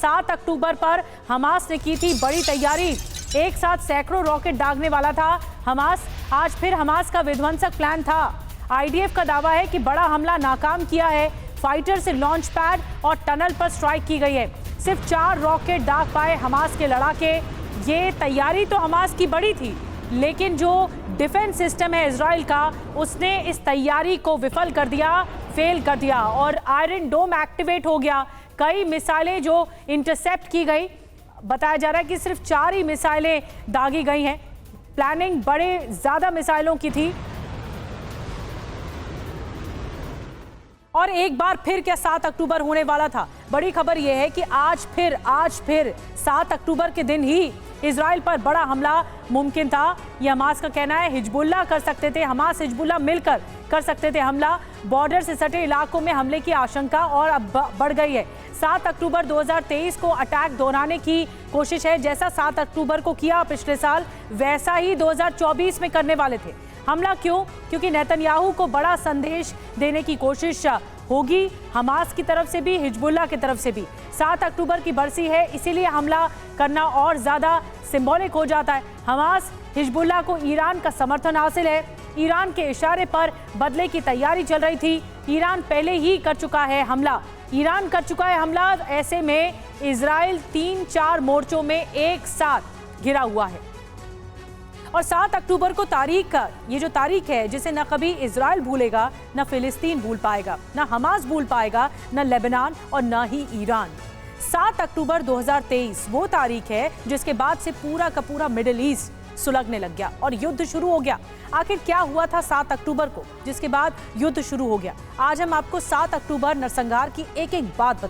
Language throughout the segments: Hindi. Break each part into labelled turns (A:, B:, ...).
A: 7 अक्टूबर पर हमास ने की थी बड़ी तैयारी। एक साथ सैकड़ों रॉकेट दागने वाला था हमास। आज फिर हमास का विध्वंसक प्लान था। आईडीएफ का दावा है कि बड़ा हमला नाकाम किया है। फाइटर से लॉन्च पैड और टनल पर स्ट्राइक की गई है। सिर्फ 4 रॉकेट दाग पाए हमास के लड़ाके। ये तैयारी तो हमास की बड़ी थी, लेकिन जो डिफेंस सिस्टम है इजराइल का, उसने इस तैयारी को विफल कर दिया, फेल कर दिया और आयरन डोम एक्टिवेट हो गया। कई मिसाइलें जो इंटरसेप्ट की गई, बताया जा रहा है कि सिर्फ 4 ही मिसाइलें दागी गई हैं। प्लानिंग बड़े ज्यादा मिसाइलों की थी। और एक बार फिर क्या 7 अक्टूबर होने वाला था। बड़ी खबर यह है कि आज फिर 7 अक्टूबर के दिन ही इजराइल पर बड़ा हमला मुमकिन था। यह हमास का कहना है। हिजबुल्लाह कर सकते थे, हमास हिजबुल्लाह मिलकर कर सकते थे हमला। बॉर्डर से सटे इलाकों में हमले की आशंका और अब बढ़ गई है। 7 अक्टूबर 2023 को अटैक दोहराने की कोशिश है। जैसा 7 अक्टूबर को किया पिछले साल, वैसा ही 2024 में करने वाले थे। हमला क्यों? क्योंकि नेतन्याहू को बड़ा संदेश देने की कोशिश होगी, हमास की तरफ से भी, हिजबुल्लाह की तरफ से भी। 7 अक्टूबर की बरसी है, इसीलिए हमला करना और ज्यादा सिंबॉलिक हो जाता है। हमास हिजबुल्लाह को ईरान का समर्थन हासिल है। ईरान के इशारे पर बदले की तैयारी चल रही थी। ईरान पहले ही कर चुका है हमला। ऐसे में इजराइल 3-4 मोर्चों में एक साथ घिरा हुआ है। और 7 अक्टूबर को ये जो तारीख है, जिसे न कभी इजराइल भूलेगा, न फिलिस्तीन भूल पाएगा, न हमास भूल पाएगा, न लेबनान और न ही ईरान। 7 अक्टूबर 2023 वो तारीख है जिसके बाद से पूरा का पूरा मिडिल ईस्ट सुलगने लग गया और युद्ध शुरू हो गया। आखिर क्या हुआ था 7 अक्टूबर को, जिसके बाद युद्ध शुरू हो गया? आज हम आपको 7 अक्टूबर नरसंहार की एक एक बात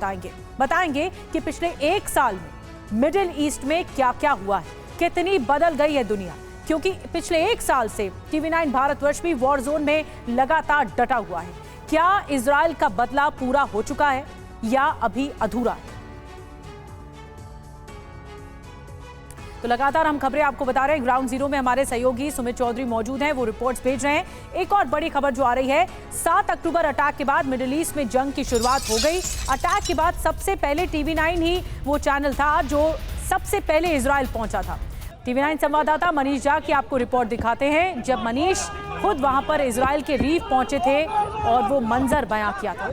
A: बताएंगे कि पिछले 1 साल में मिडिल ईस्ट में क्या क्या हुआ है, कितनी बदल गई है दुनिया। क्योंकि पिछले 1 साल से TV9 भारतवर्ष भी वॉर जोन में लगातार डटा हुआ है। क्या इजराइल का बदला पूरा हो चुका है या अभी अधूरा है? तो लगातार हम खबरें आपको बता रहे हैं। ग्राउंड जीरो में हमारे सहयोगी सुमित चौधरी मौजूद हैं, वो रिपोर्ट्स भेज रहे हैं। एक और बड़ी खबर जो आ रही है, 7 अक्टूबर अटैक के बाद मिडिल ईस्ट में जंग की शुरुआत हो गई। अटैक के बाद सबसे पहले TV9 ही वो चैनल था जो सबसे पहले इजराइल पहुंचा था। TV9 संवाददाता मनीष झा की आपको रिपोर्ट दिखाते हैं, जब मनीष खुद वहां पर इजराइल के रीफ पहुंचे थे और वो मंजर बयां किया था।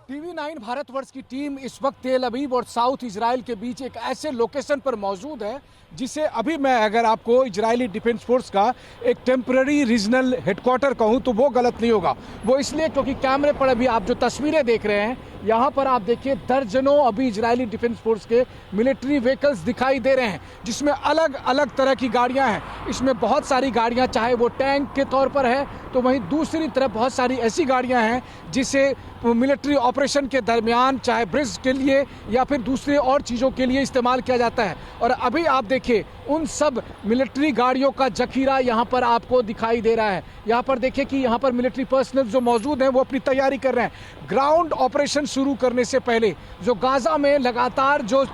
B: TV9 भारतवर्ष की टीम इस वक्त तेल अवीव और साउथ इजराइल के बीच एक ऐसे लोकेशन पर मौजूद है जिसे अभी मैं अगर आपको इजरायली डिफेंस फोर्स का एक टेम्पररी रीजनल हेडक्वार्टर कहूं तो वो गलत नहीं होगा। वो इसलिए क्योंकि कैमरे पर अभी आप जो तस्वीरें देख रहे हैं, यहाँ पर आप देखिए दर्जनों अभी इजरायली डिफेंस फोर्स के मिलिट्री व्हीकल्स दिखाई दे रहे हैं, जिसमें अलग अलग तरह की गाड़ियां हैं। इसमें बहुत सारी गाड़ियां, चाहे वो टैंक के तौर पर है, तो वहीं दूसरी तरफ बहुत सारी ऐसी गाड़ियां हैं जिसे मिलिट्री ऑपरेशन के दरमियान, चाहे ब्रिज के लिए या फिर दूसरे और चीज़ों के लिए इस्तेमाल किया जाता है। और अभी आप देखिए उन सब मिलिट्री गाड़ियों का जखीरा यहाँ पर आपको दिखाई दे रहा है। यहाँ पर देखिए कि यहाँ पर मिलिट्री पर्सनल जो मौजूद हैं वो अपनी तैयारी कर रहे हैं। ग्राउंड ऑपरेशन शुरू करने से पहले जो गाजा में लगातार जो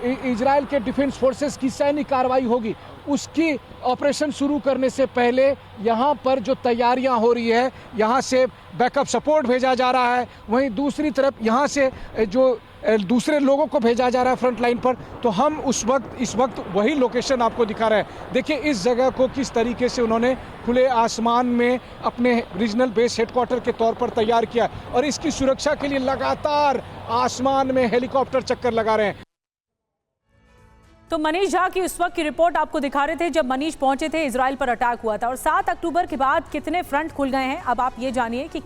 B: इजराइल के डिफेंस फोर्सेस की सैन्य कार्रवाई होगी, उसकी ऑपरेशन शुरू करने से पहले यहाँ पर जो तैयारियां हो रही है, यहाँ से बैकअप सपोर्ट भेजा जा रहा है, वहीं दूसरी तरफ यहाँ से जो दूसरे लोगों को भेजा जा रहा है फ्रंट लाइन पर। तो हम इस वक्त वही लोकेशन आपको दिखा रहे हैं। देखिए इस जगह को किस तरीके से उन्होंने खुले आसमान में अपने रीजनल बेस हेडक्वार्टर के तौर पर तैयार किया और इसकी सुरक्षा के लिए लगातार आसमान में हेलीकॉप्टर चक्कर लगा रहे हैं।
A: तो मनीष झा की उस वक्त की रिपोर्ट आपको दिखा रहे थे जब मनीष पहुंचे थे, इजराइल पर अटैक हुआ था। और 7 अक्टूबर के बाद कितने फ्रंट खुल गए हैं, अब आप ये जानिए कि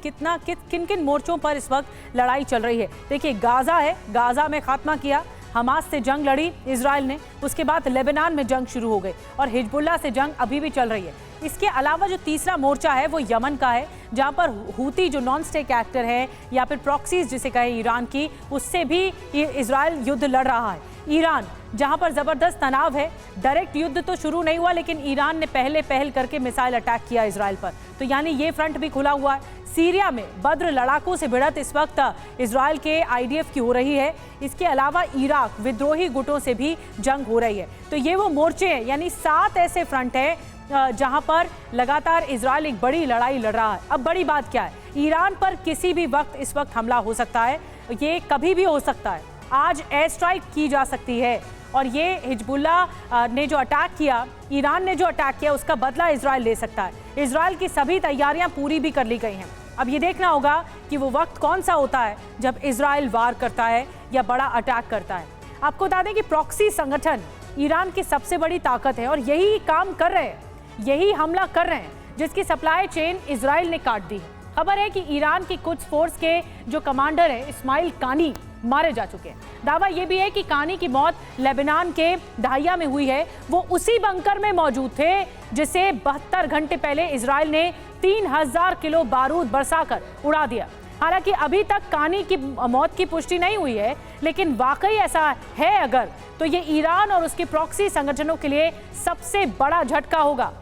A: किन किन मोर्चों पर इस वक्त लड़ाई चल रही है। देखिए गाजा है, गाजा में खात्मा किया, हमास से जंग लड़ी इजराइल ने। उसके बाद लेबनान में जंग शुरू हो गई और हिजबुल्लाह से जंग अभी भी चल रही है। इसके अलावा जो तीसरा मोर्चा है वो यमन का है, जहां पर हूती जो नॉन स्टेट एक्टर है या फिर प्रॉक्सीज जिसे कहें ईरान की, उससे भी इजराइल युद्ध लड़ रहा है। ईरान जहां पर जबरदस्त तनाव है, डायरेक्ट युद्ध तो शुरू नहीं हुआ लेकिन ईरान ने पहल करके मिसाइल अटैक किया इजराइल पर, तो यानी ये फ्रंट भी खुला हुआ है। सीरिया में बद्र लड़ाकों से भिड़त इस वक्त इजराइल के आईडीएफ की हो रही है। इसके अलावा इराक विद्रोही गुटों से भी जंग हो रही है। तो ये वो मोर्चे हैं, यानी 7 ऐसे फ्रंट है जहां पर लगातार इजराइल एक बड़ी लड़ाई लड़ रहा है। अब बड़ी बात क्या है, ईरान पर किसी भी वक्त इस वक्त हमला हो सकता है। ये कभी भी हो सकता है। आज एयर स्ट्राइक की जा सकती है और ये हिजबुल्लाह ने जो अटैक किया, ईरान ने जो अटैक किया, उसका बदला इजराइल ले सकता है। इजराइल की सभी तैयारियां पूरी भी कर ली गई हैं। अब ये देखना होगा कि वो वक्त कौन सा होता है जब इजराइल वार करता है या बड़ा अटैक करता है। आपको बता दें कि प्रॉक्सी संगठन ईरान की सबसे बड़ी ताकत है और यही काम कर रहे हैं, यही हमला कर रहे हैं, जिसकी सप्लाई चेन इजराइल ने काट दी। खबर है कि ईरान की कुछ फोर्स के जो कमांडर है इस्माइल कानी मारे जा चुके हैं। दावा यह भी है कि कानी की मौत लेबनान के दाहिया में हुई है। वो उसी बंकर में मौजूद थे जिसे 72 घंटे पहले इजराइल ने 3000 किलो बारूद बरसाकर उड़ा दिया। हालांकि अभी तक कानी की मौत की पुष्टि नहीं हुई है, लेकिन वाकई ऐसा है अगर, तो ये ईरान और उसके प्रॉक्सी संगठनों के लिए सबसे बड़ा झटका होगा।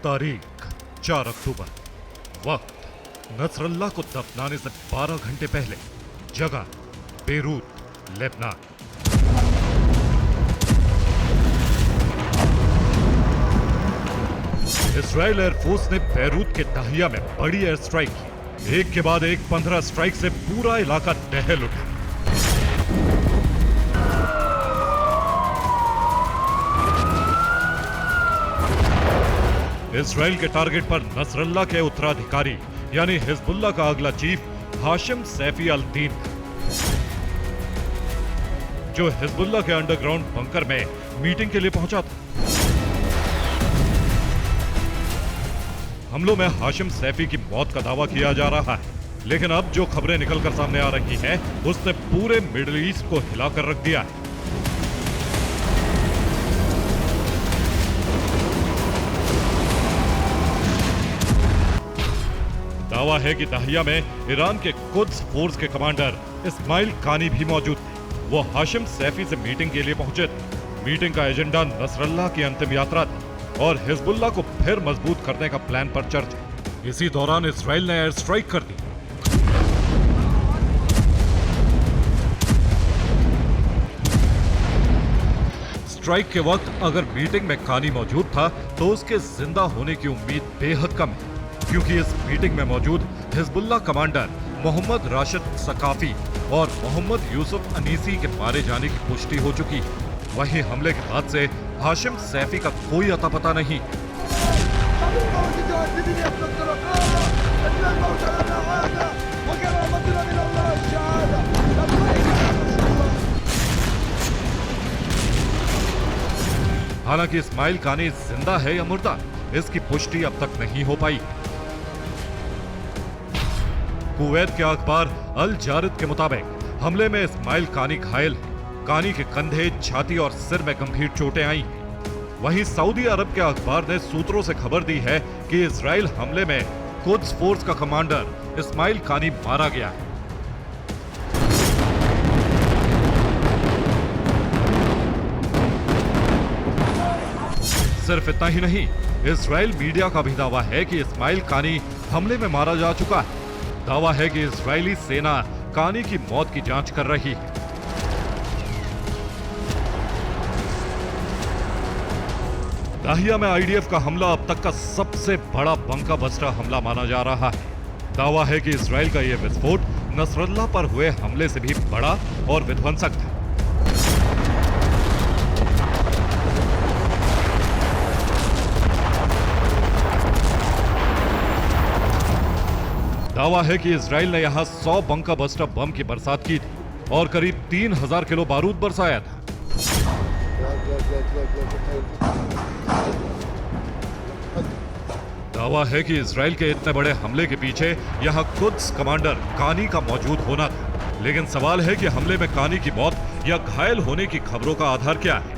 C: तारीख 4 अक्टूबर, वक्त नसरल्लाह को दफनाने से 12 घंटे पहले, जगह बेरूत, लेबनान। इजराइल एयरफोर्स ने बेरूत के दाहिया में बड़ी एयर स्ट्राइक की। एक के बाद एक 15 स्ट्राइक से पूरा इलाका दहल उठा। इजराइल के टारगेट पर नसरल्लाह के उत्तराधिकारी यानी हिजबुल्लाह का अगला चीफ हाशिम सैफी अल दीन, जो हिजबुल्लाह के अंडरग्राउंड बंकर में मीटिंग के लिए पहुंचा था। हमलों में हाशिम सैफी की मौत का दावा किया जा रहा है, लेकिन अब जो खबरें निकलकर सामने आ रही हैं, उसने पूरे मिडिल ईस्ट को हिलाकर रख दिया है। दावा है कि दाहिया में ईरान के कुद्स फोर्स के कमांडर इस्माइल कानी भी मौजूद थे। वो हाशिम सैफी से मीटिंग के लिए पहुंचे थे। मीटिंग का एजेंडा नसरल्लाह की अंतिम यात्रा थी और हिजबुल्लाह को फिर मजबूत करने का प्लान पर चर्चा। इसी दौरान इजराइल ने एयर स्ट्राइक कर दी। स्ट्राइक के वक्त अगर मीटिंग में कानी मौजूद था तो उसके जिंदा होने की उम्मीद बेहद कम है, क्योंकि इस मीटिंग में मौजूद Hezbollah commander Mohammad Rashid Saqafi और मोहम्मद यूसुफ अनीसी के मारे जाने की पुष्टि हो चुकी है। वहीं हमले के बाद से हाशिम सैफी का कोई अता पता नहीं। हालांकि इस्माइल कानी जिंदा है या मुर्दा, इसकी पुष्टि अब तक नहीं हो पाई। कुवैत के अखबार अल जारिद के मुताबिक हमले में इस्माइल कानी घायल है। कानी के कंधे, छाती और सिर में गंभीर चोटें आई। वहीं सऊदी अरब के अखबार ने सूत्रों से खबर दी है कि इजराइल हमले में कुद्स फोर्स का कमांडर इस्माइल कानी मारा गया है। सिर्फ इतना ही नहीं, इजराइल मीडिया का भी दावा है कि इस्माइल कानी हमले में मारा जा चुका है। दावा है कि इजरायली सेना कानी की मौत की जांच कर रही है। दाहिया में आईडीएफ का हमला अब तक का सबसे बड़ा बंका बस्टर हमला माना जा रहा है। दावा है कि इजराइल का यह विस्फोट नसरल्लाह पर हुए हमले से भी बड़ा और विध्वंसक था। दावा है कि इजराइल ने यहां 100 बंका बस्टर बम की बरसात की थी और करीब 3000 किलो बारूद बरसाया था। दावा है कि इजराइल के इतने बड़े हमले के पीछे यहां कुद्स कमांडर कानी का मौजूद होना था। लेकिन सवाल है कि हमले में कानी की मौत या घायल होने की खबरों का आधार क्या है?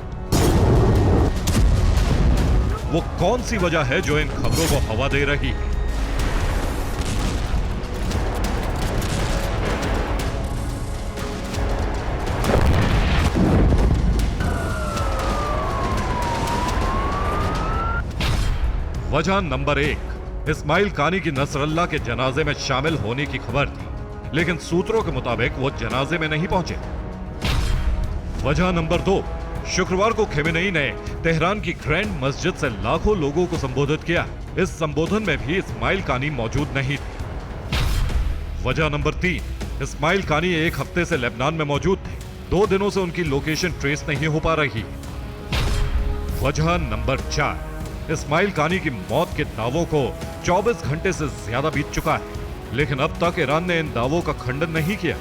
C: वो कौन सी वजह है जो इन खबरों को हवा दे रही है? वजह नंबर 1, इस्माइल कानी की नसरल्लाह के जनाजे में शामिल होने की खबर थी, लेकिन सूत्रों के मुताबिक वो जनाजे में नहीं पहुंचे। वजह नंबर 2, शुक्रवार को खेमेनेई ने तेहरान की ग्रैंड मस्जिद से लाखों लोगों को संबोधित किया। इस संबोधन में भी इस्माइल कानी मौजूद नहीं थे। वजह नंबर 3, इस्माइल कानी एक हफ्ते से लेबनान में मौजूद थे। 2 दिनों से उनकी लोकेशन ट्रेस नहीं हो पा रही। वजह नंबर 4, इस्माइल कानी की मौत के दावों को 24 घंटे से ज्यादा बीत चुका है, लेकिन अब तक ईरान ने इन दावों का खंडन नहीं किया।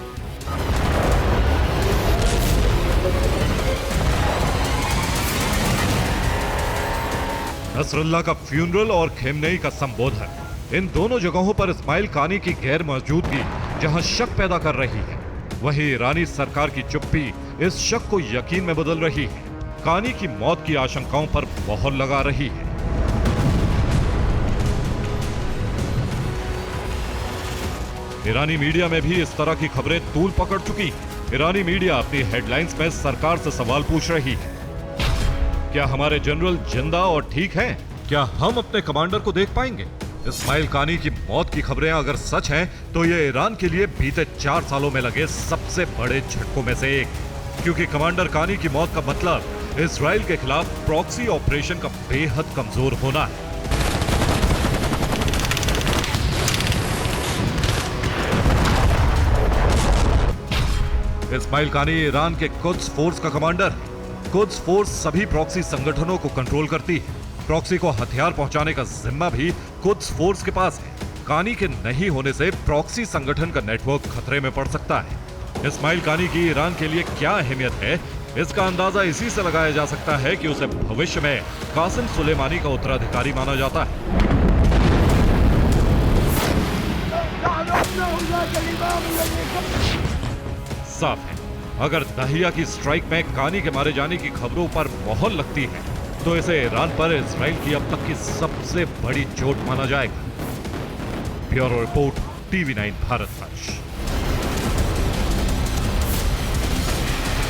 C: नसरुल्लाह का फ्यूनरल और खेमनेई का संबोधन, इन दोनों जगहों पर इस्माइल कानी की गैर मौजूदगी जहां शक पैदा कर रही है, वहीं ईरानी सरकार की चुप्पी इस शक को यकीन में बदल रही है। कानी की मौत की आशंकाओं पर मोहर लगा रही है। ईरानी मीडिया में भी इस तरह की खबरें तूल पकड़ चुकी हैं। ईरानी मीडिया अपनी हेडलाइंस में सरकार से सवाल पूछ रही है, क्या हमारे जनरल जिंदा और ठीक हैं? क्या हम अपने कमांडर को देख पाएंगे? इस्माइल कानी की मौत की खबरें अगर सच हैं, तो ये ईरान के लिए बीते 4 सालों में लगे सबसे बड़े झटकों में से एक, क्योंकि कमांडर कानी की मौत का मतलब इजराइल के खिलाफ प्रॉक्सी ऑपरेशन का बेहद कमजोर होना है। इस्माइल कानी ईरान के कुद्स फोर्स का कमांडर है। कुद्स फोर्स सभी प्रॉक्सी संगठनों को कंट्रोल करती है। प्रॉक्सी को हथियार पहुंचाने का जिम्मा भी कुद्स फोर्स के पास है। कानी के नहीं होने से प्रॉक्सी संगठन का नेटवर्क खतरे में पड़ सकता है। इस्माइल कानी की ईरान के लिए क्या अहमियत है, इसका अंदाजा इसी से लगाया जा सकता है कि उसे भविष्य में कासिम सुलेमानी का उत्तराधिकारी माना जाता है। साफ है, अगर दहिया की स्ट्राइक में कानी के मारे जाने की खबरों पर मोहर लगती है, तो इसे ईरान पर इजराइल की अब तक की सबसे बड़ी चोट माना जाएगा। ब्यूरो रिपोर्ट, TV9 भारत वर्ष।